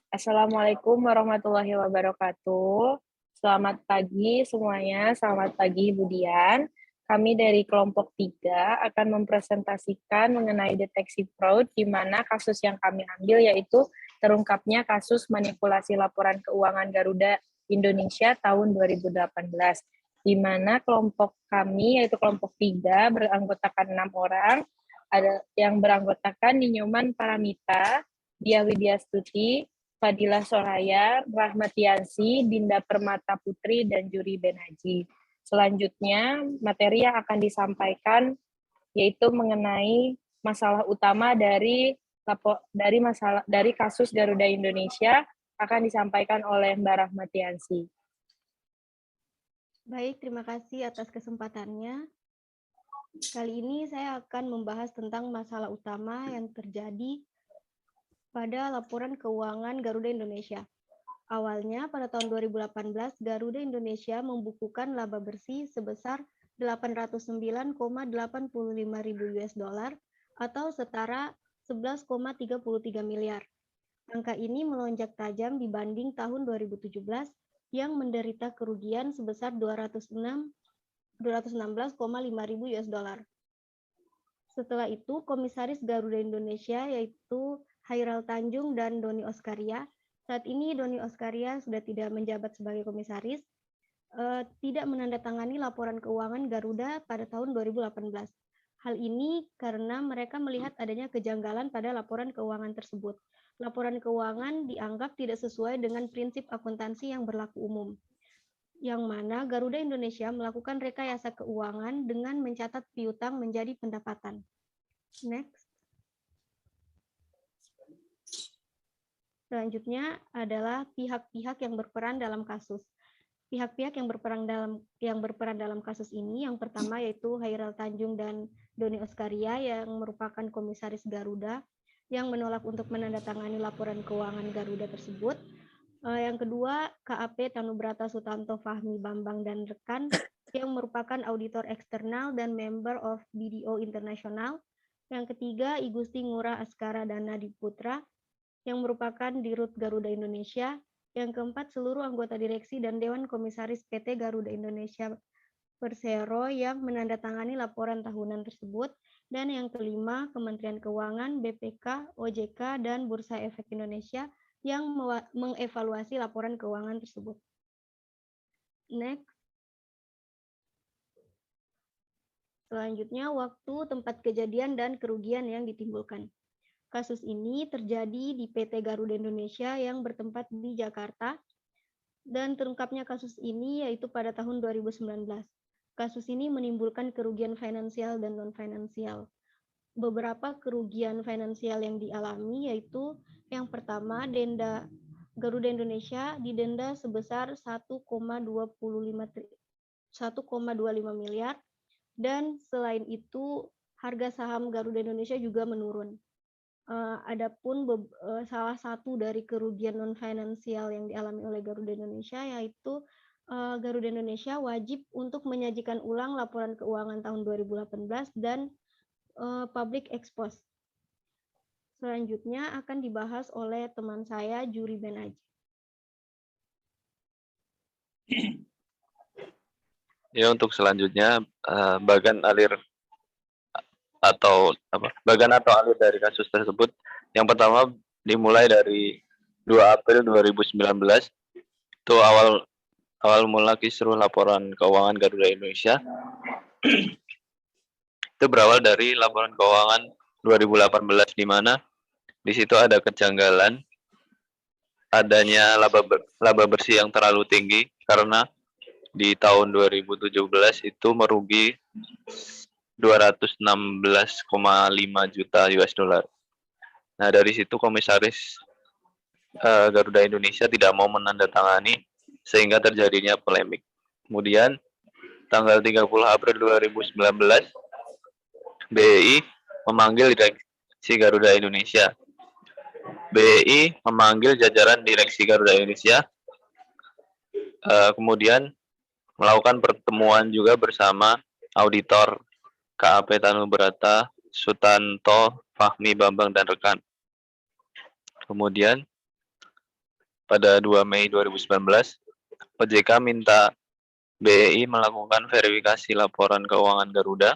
Assalamualaikum warahmatullahi wabarakatuh. Selamat pagi semuanya, selamat pagi Ibu Dian. Kami dari kelompok 3 akan mempresentasikan mengenai deteksi fraud, di mana kasus yang kami ambil yaitu terungkapnya kasus manipulasi laporan keuangan Garuda Indonesia tahun 2018, di mana kelompok kami, yaitu kelompok 3, beranggotakan 6 orang, ada yang beranggotakan Ninyoman Paramita, Dia Widyastuti, Fadilah Soraya, Rahmatiansi, Dinda Permata Putri, dan Juri Benaji. Selanjutnya, materi yang akan disampaikan yaitu mengenai masalah utama dari kasus Garuda Indonesia akan disampaikan oleh Mbak Rahmatiansi. Baik, terima kasih atas kesempatannya. Kali ini saya akan membahas tentang masalah utama yang terjadi pada laporan keuangan Garuda Indonesia. Awalnya pada tahun 2018, Garuda Indonesia membukukan laba bersih sebesar 809,85 ribu US dollar atau setara 11,33 miliar. Angka ini melonjak tajam dibanding tahun 2017 yang menderita kerugian sebesar 216,5 ribu US dollar. Setelah itu, Komisaris Garuda Indonesia yaitu Hairal Tanjung dan Doni Oskaria. Saat ini Doni Oskaria sudah tidak menjabat sebagai komisaris, tidak menandatangani laporan keuangan Garuda pada tahun 2018. Hal ini karena mereka melihat adanya kejanggalan pada laporan keuangan tersebut. Laporan keuangan dianggap tidak sesuai dengan prinsip akuntansi yang berlaku umum, yang mana Garuda Indonesia melakukan rekayasa keuangan dengan mencatat piutang menjadi pendapatan. Next. Selanjutnya adalah pihak-pihak yang berperan dalam kasus. Pihak-pihak yang berperan dalam kasus ini, yang pertama yaitu Hairal Tanjung dan Doni Oskaria yang merupakan komisaris Garuda yang menolak untuk menandatangani laporan keuangan Garuda tersebut. Yang kedua, KAP Tanubrata Sutanto Fahmi Bambang dan rekan yang merupakan auditor eksternal dan member of BDO International. Yang ketiga, I Gusti Ngurah Askara Dana Diputra yang merupakan Dirut Garuda Indonesia. Yang keempat, seluruh anggota direksi dan Dewan Komisaris PT Garuda Indonesia Persero yang menandatangani laporan tahunan tersebut. Dan yang kelima, Kementerian Keuangan, BPK, OJK, dan Bursa Efek Indonesia yang mengevaluasi laporan keuangan tersebut. Next. Selanjutnya, waktu, tempat kejadian, dan kerugian yang ditimbulkan. Kasus ini terjadi di PT Garuda Indonesia yang bertempat di Jakarta, dan terungkapnya kasus ini yaitu pada tahun 2019. Kasus ini menimbulkan kerugian finansial dan non-finansial. Beberapa kerugian finansial yang dialami yaitu yang pertama, denda Garuda Indonesia didenda sebesar 1,25 miliar, dan selain itu harga saham Garuda Indonesia juga menurun. Adapun salah satu dari kerugian non-finansial yang dialami oleh Garuda Indonesia yaitu Garuda Indonesia wajib untuk menyajikan ulang laporan keuangan tahun 2018 dan public expose. Selanjutnya akan dibahas oleh teman saya, Juri Benaji. Ya, untuk selanjutnya bagan alir dari kasus tersebut. Yang pertama dimulai dari 2 April 2019. Itu awal mula kisruh laporan keuangan Garuda Indonesia. Itu berawal dari laporan keuangan 2018 di mana di situ ada kejanggalan adanya laba bersih yang terlalu tinggi karena di tahun 2017 itu merugi 216,5 juta US dollar. Nah, dari situ komisaris Garuda Indonesia tidak mau menandatangani sehingga terjadinya polemik. Kemudian tanggal 30 April 2019 BEI memanggil direksi Garuda Indonesia. BEI memanggil jajaran direksi Garuda Indonesia, kemudian melakukan pertemuan juga bersama auditor KAP Tanubrata Sutanto Fahmi Bambang dan rekan. Kemudian pada 2 Mei 2019, OJK minta BEI melakukan verifikasi laporan keuangan Garuda.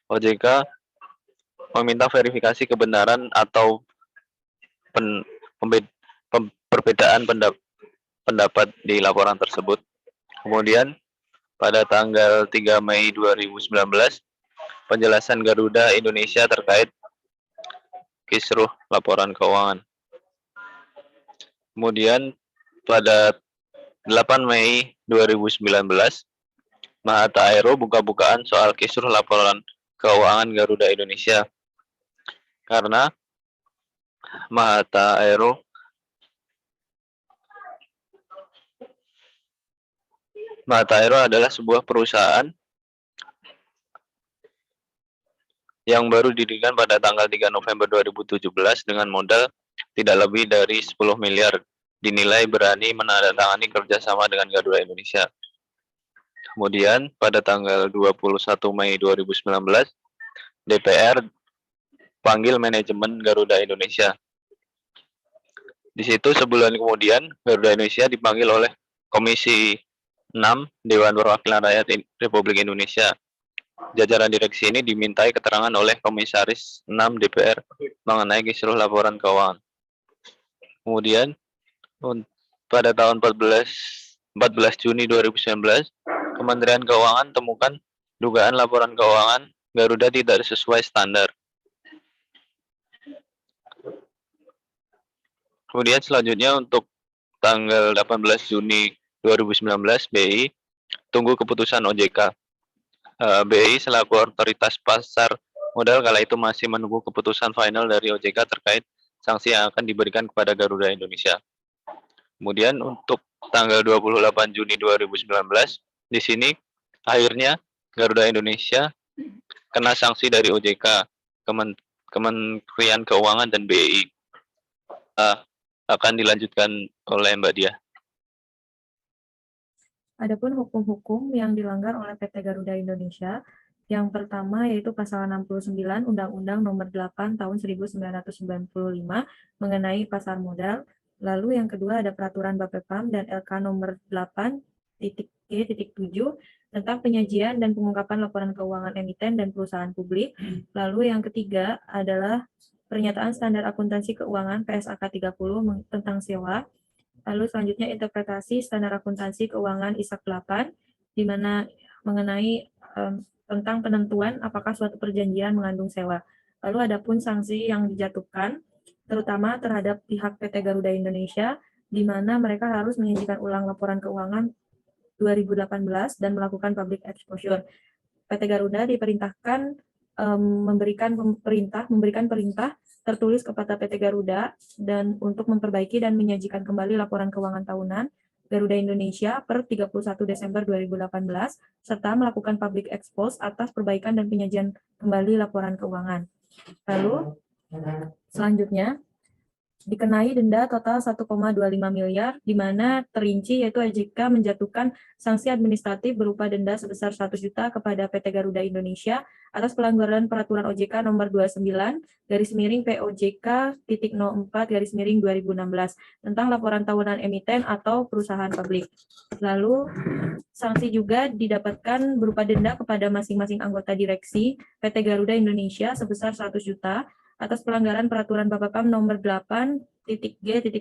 OJK meminta verifikasi kebenaran atau perbedaan pendapat di laporan tersebut. Kemudian pada tanggal 3 Mei 2019, penjelasan Garuda Indonesia terkait kisruh laporan keuangan. Kemudian pada 8 Mei 2019, Mahata Aero buka-bukaan soal kisruh laporan keuangan Garuda Indonesia. Karena Mahata Aero adalah sebuah perusahaan yang baru didirikan pada tanggal 3 November 2017 dengan modal tidak lebih dari 10 miliar, dinilai berani menandatangani kerjasama dengan Garuda Indonesia. Kemudian pada tanggal 21 Mei 2019, DPR panggil manajemen Garuda Indonesia. Di situ sebulan kemudian Garuda Indonesia dipanggil oleh Komisi 6 Dewan Perwakilan Rakyat Republik Indonesia. Jajaran direksi ini dimintai keterangan oleh Komisaris 6 DPR mengenai kisruh laporan keuangan. Kemudian pada tahun 14 Juni 2019, Kementerian Keuangan temukan dugaan laporan keuangan Garuda tidak sesuai standar. Kemudian selanjutnya untuk tanggal 18 Juni 2019, BI tunggu keputusan OJK. BI selaku otoritas pasar modal kala itu masih menunggu keputusan final dari OJK terkait sanksi yang akan diberikan kepada Garuda Indonesia. Kemudian untuk tanggal 28 Juni 2019, di sini akhirnya Garuda Indonesia kena sanksi dari OJK, Kementerian Keuangan dan BI. Akan dilanjutkan oleh Mbak Dia. Adapun hukum-hukum yang dilanggar oleh PT Garuda Indonesia, yang pertama yaitu pasal 69 Undang-Undang Nomor 8 Tahun 1995 mengenai pasar modal. Lalu yang kedua ada Peraturan Bapepam dan LK Nomor 8.G.7 tentang penyajian dan pengungkapan laporan keuangan emiten dan perusahaan publik. Lalu yang ketiga adalah Pernyataan Standar Akuntansi Keuangan PSAK 30 tentang sewa. Lalu selanjutnya interpretasi Standar Akuntansi Keuangan ISAK 8, di mana mengenai tentang penentuan apakah suatu perjanjian mengandung sewa. Lalu adapun sanksi yang dijatuhkan, terutama terhadap pihak PT Garuda Indonesia, di mana mereka harus menyajikan ulang laporan keuangan 2018 dan melakukan public exposure. PT Garuda diperintahkan memberikan perintah tertulis kepada PT Garuda dan untuk memperbaiki dan menyajikan kembali laporan keuangan tahunan Garuda Indonesia per 31 Desember 2018 serta melakukan public expose atas perbaikan dan penyajian kembali laporan keuangan. Lalu selanjutnya dikenai denda total 1,25 miliar, di mana terinci yaitu OJK menjatuhkan sanksi administratif berupa denda sebesar 100 juta kepada PT Garuda Indonesia atas pelanggaran peraturan OJK nomor 29/POJK.04/2016 tentang laporan tahunan emiten atau perusahaan publik. Lalu sanksi juga didapatkan berupa denda kepada masing-masing anggota direksi PT Garuda Indonesia sebesar 100 juta atas pelanggaran peraturan Bapepam nomor 8.G.11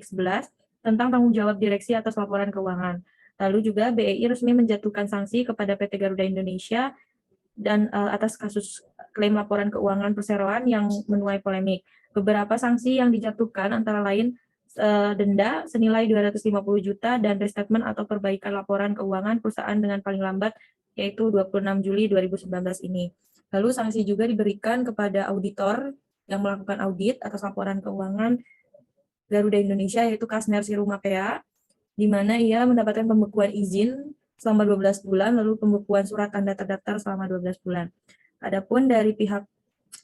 tentang tanggung jawab direksi atas laporan keuangan. Lalu juga BEI resmi menjatuhkan sanksi kepada PT Garuda Indonesia dan atas kasus klaim laporan keuangan perseroan yang menuai polemik. Beberapa sanksi yang dijatuhkan antara lain denda senilai 250 juta dan restatement atau perbaikan laporan keuangan perusahaan dengan paling lambat yaitu 26 Juli 2019 ini. Lalu sanksi juga diberikan kepada auditor yang melakukan audit atas laporan keuangan Garuda Indonesia yaitu Kasner Sirumapea, di mana ia mendapatkan pembekuan izin selama 12 bulan, lalu pembekuan surat tanda terdaftar selama 12 bulan. Adapun dari pihak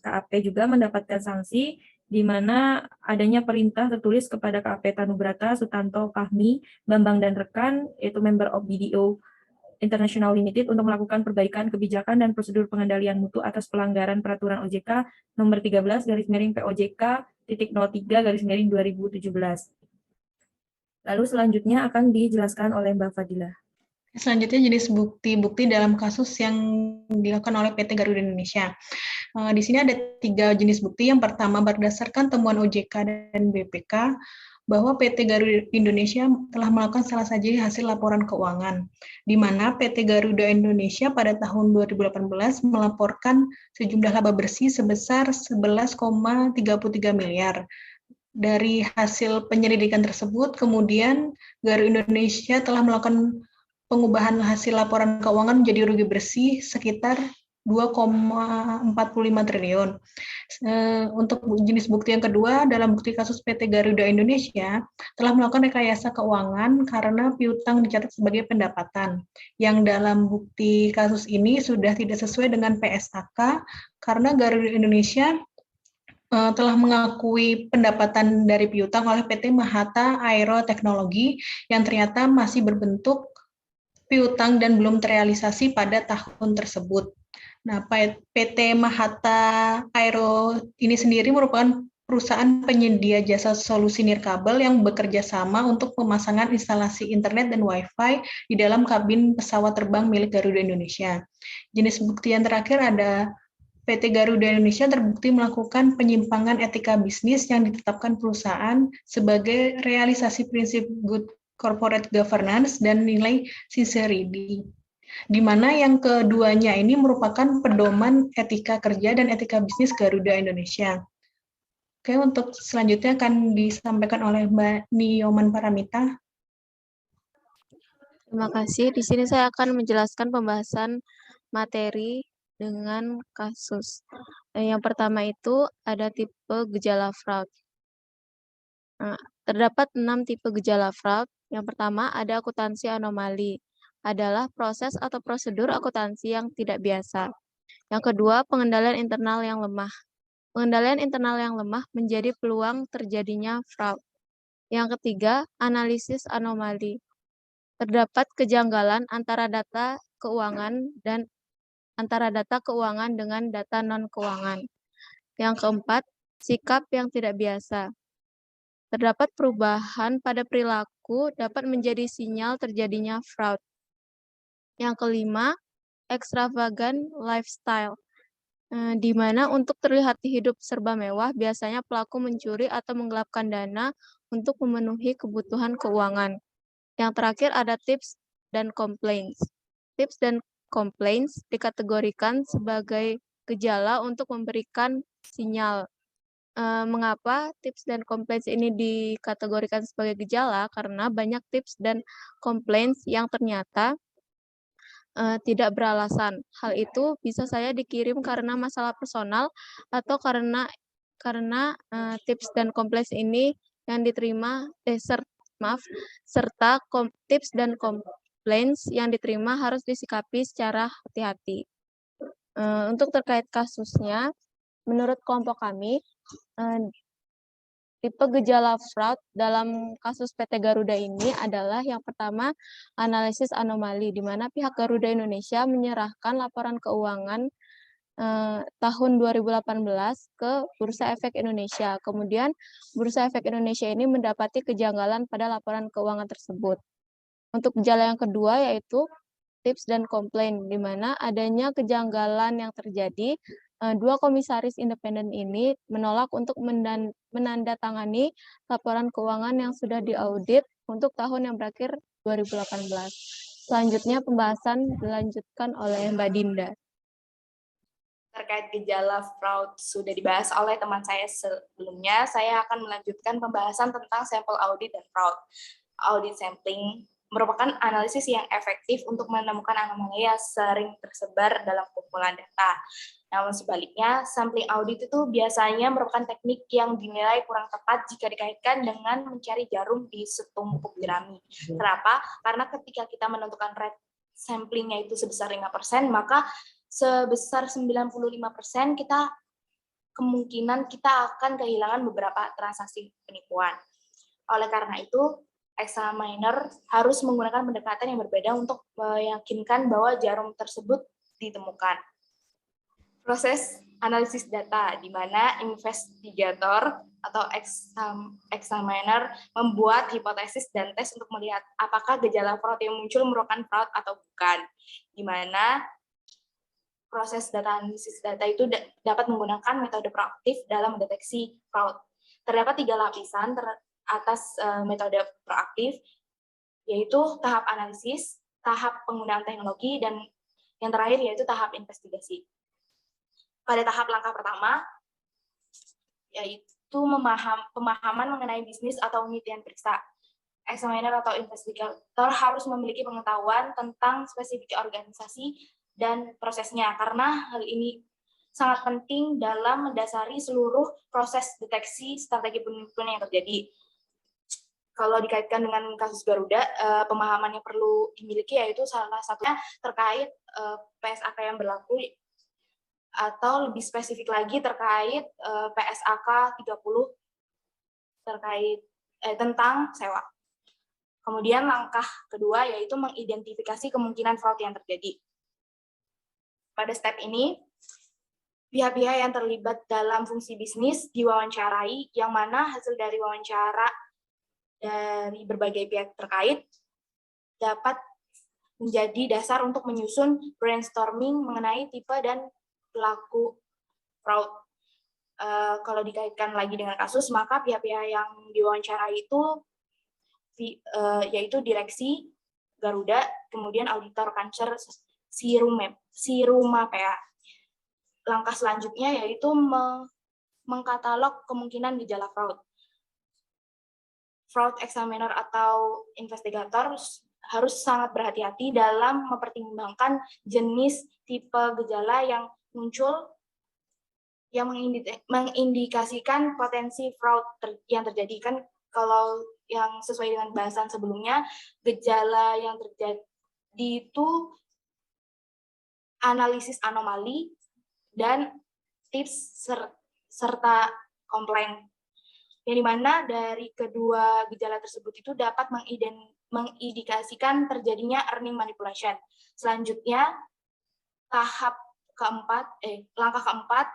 KAP juga mendapatkan sanksi di mana adanya perintah tertulis kepada KAP Tanubrata, Sutanto, Fahmi, Bambang dan rekan yaitu member of BDO International Limited untuk melakukan perbaikan kebijakan dan prosedur pengendalian mutu atas pelanggaran peraturan OJK nomor 13/POJK.03/2017. Lalu selanjutnya akan dijelaskan oleh Mbak Fadila. Selanjutnya jenis bukti-bukti dalam kasus yang dilakukan oleh PT Garuda Indonesia. Di sini ada 3 jenis bukti. Yang pertama, berdasarkan temuan OJK dan BPK, bahwa PT Garuda Indonesia telah melakukan salah satu hasil laporan keuangan, di mana PT Garuda Indonesia pada tahun 2018 melaporkan sejumlah laba bersih sebesar 11,33 miliar. Dari hasil penyelidikan tersebut, kemudian Garuda Indonesia telah melakukan pengubahan hasil laporan keuangan menjadi rugi bersih sekitar 2,45 triliun. Untuk jenis bukti yang kedua, dalam bukti kasus PT Garuda Indonesia telah melakukan rekayasa keuangan karena piutang dicatat sebagai pendapatan, yang dalam bukti kasus ini sudah tidak sesuai dengan PSAK karena Garuda Indonesia telah mengakui pendapatan dari piutang oleh PT Mahata Aero Teknologi yang ternyata masih berbentuk piutang dan belum terrealisasi pada tahun tersebut. Nah, PT Mahata Aero ini sendiri merupakan perusahaan penyedia jasa solusi nirkabel yang bekerja sama untuk pemasangan instalasi internet dan Wi-Fi di dalam kabin pesawat terbang milik Garuda Indonesia. Jenis bukti yang terakhir ada PT Garuda Indonesia terbukti melakukan penyimpangan etika bisnis yang ditetapkan perusahaan sebagai realisasi prinsip good corporate governance dan nilai sincerity, di mana yang keduanya ini merupakan pedoman etika kerja dan etika bisnis Garuda Indonesia. Oke, untuk selanjutnya akan disampaikan oleh Mbak Nioman Paramita. Terima kasih. Di sini saya akan menjelaskan pembahasan materi dengan kasus. Yang pertama itu ada tipe gejala fraud. Terdapat 6 tipe gejala fraud. Yang pertama ada akuntansi anomali, adalah proses atau prosedur akuntansi yang tidak biasa. Yang kedua, pengendalian internal yang lemah. Pengendalian internal yang lemah menjadi peluang terjadinya fraud. Yang ketiga, analisis anomali. Terdapat kejanggalan antara data keuangan dengan data non-keuangan. Yang keempat, sikap yang tidak biasa. Terdapat perubahan pada perilaku dapat menjadi sinyal terjadinya fraud. Yang kelima, extravagant lifestyle, di mana untuk terlihat hidup serba mewah, biasanya pelaku mencuri atau menggelapkan dana untuk memenuhi kebutuhan keuangan. Yang terakhir ada tips dan complaints. Tips dan complaints dikategorikan sebagai gejala untuk memberikan sinyal. Mengapa tips dan complaints ini dikategorikan sebagai gejala? Karena banyak tips dan complaints yang ternyata tidak beralasan. Hal itu bisa saya dikirim karena masalah personal atau karena tips dan complaints ini yang diterima serta tips dan complaints yang diterima harus disikapi secara hati-hati. Untuk terkait kasusnya, menurut kelompok kami, tipe gejala fraud dalam kasus PT Garuda ini adalah yang pertama, analisis anomali, di mana pihak Garuda Indonesia menyerahkan laporan keuangan tahun 2018 ke Bursa Efek Indonesia. Kemudian, Bursa Efek Indonesia ini mendapati kejanggalan pada laporan keuangan tersebut. Untuk gejala yang kedua yaitu tips dan komplain, di mana adanya kejanggalan yang terjadi. Dua komisaris independen ini menolak untuk menandatangani laporan keuangan yang sudah diaudit untuk tahun yang berakhir 2018. Selanjutnya pembahasan dilanjutkan oleh Mbak Dinda. Terkait gejala fraud sudah dibahas oleh teman saya sebelumnya, saya akan melanjutkan pembahasan tentang sampel audit dan fraud. Audit sampling merupakan analisis yang efektif untuk menemukan anomali yang sering tersebar dalam kumpulan data. Namun sebaliknya, sampling audit itu biasanya merupakan teknik yang dinilai kurang tepat jika dikaitkan dengan mencari jarum di setumpuk jerami. Kenapa? Karena ketika kita menentukan rate samplingnya itu sebesar 5%, maka sebesar 95% kemungkinan kita akan kehilangan beberapa transaksi penipuan. Oleh karena itu, examiner harus menggunakan pendekatan yang berbeda untuk meyakinkan bahwa jarum tersebut ditemukan. Proses analisis data, di mana investigator atau examiner membuat hipotesis dan tes untuk melihat apakah gejala fraud yang muncul merupakan fraud atau bukan. Di mana proses data analisis data itu dapat menggunakan metode proaktif dalam mendeteksi fraud. Terdapat 3 lapisan atas metode proaktif, yaitu tahap analisis, tahap penggunaan teknologi, dan yang terakhir yaitu tahap investigasi. Pada tahap langkah pertama, yaitu pemahaman mengenai bisnis atau unit yang diperiksa. Examiner atau investigator harus memiliki pengetahuan tentang spesifik organisasi dan prosesnya, karena hal ini sangat penting dalam mendasari seluruh proses deteksi strategi penipuan yang terjadi. Kalau dikaitkan dengan kasus Garuda, pemahaman yang perlu dimiliki yaitu salah satunya terkait PSAK yang berlaku, atau lebih spesifik lagi terkait PSAK 30 terkait tentang sewa. Kemudian langkah kedua yaitu mengidentifikasi kemungkinan fraud yang terjadi. Pada step ini, pihak-pihak yang terlibat dalam fungsi bisnis diwawancarai, yang mana hasil dari wawancara dari berbagai pihak terkait dapat menjadi dasar untuk menyusun brainstorming mengenai tipe dan pelaku fraud. Kalau dikaitkan lagi dengan kasus, maka pihak-pihak yang diwawancarai itu yaitu direksi Garuda, kemudian auditor Kanser Siruma PA. Langkah selanjutnya yaitu mengkatalog kemungkinan gejala fraud. Fraud examiner atau investigator harus sangat berhati-hati dalam mempertimbangkan jenis tipe gejala yang muncul yang mengindikasikan potensi fraud yang terjadi. Kan kalau yang sesuai dengan bahasan sebelumnya, gejala yang terjadi itu analisis anomali dan tips serta komplain. Yang dimana dari kedua gejala tersebut itu dapat mengindikasikan terjadinya earning manipulation. Selanjutnya, langkah keempat,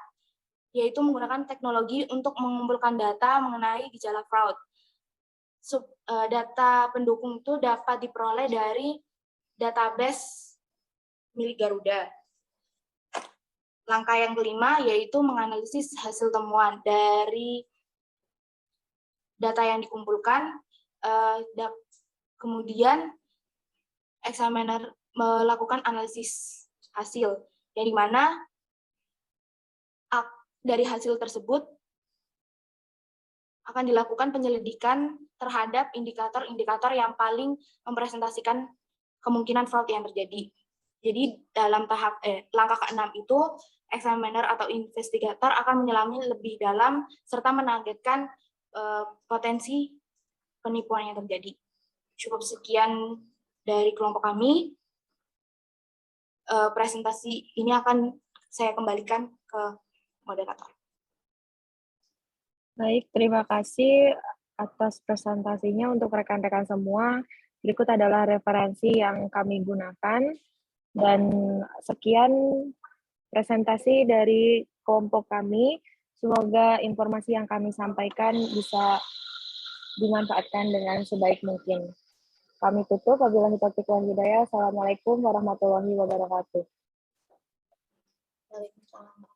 yaitu menggunakan teknologi untuk mengumpulkan data mengenai gejala fraud. Data pendukung itu dapat diperoleh dari database milik Garuda. Langkah yang kelima yaitu menganalisis hasil temuan dari data yang dikumpulkan, kemudian examiner melakukan analisis hasil, yang dimana dari hasil tersebut akan dilakukan penyelidikan terhadap indikator-indikator yang paling mempresentasikan kemungkinan fraud yang terjadi. Jadi dalam tahap langkah ke-6 itu, examiner atau investigator akan menyelami lebih dalam serta menargetkan potensi penipuan yang terjadi. Cukup sekian dari kelompok kami. Presentasi ini akan saya kembalikan ke moderator. Baik, terima kasih atas presentasinya untuk rekan-rekan semua. Berikut adalah referensi yang kami gunakan. Dan sekian presentasi dari kelompok kami. Semoga informasi yang kami sampaikan bisa dimanfaatkan dengan sebaik mungkin. Kami tutup. Wabillahi taufiq wal hidayah. Assalamualaikum warahmatullahi wabarakatuh. Waalaikumsalam.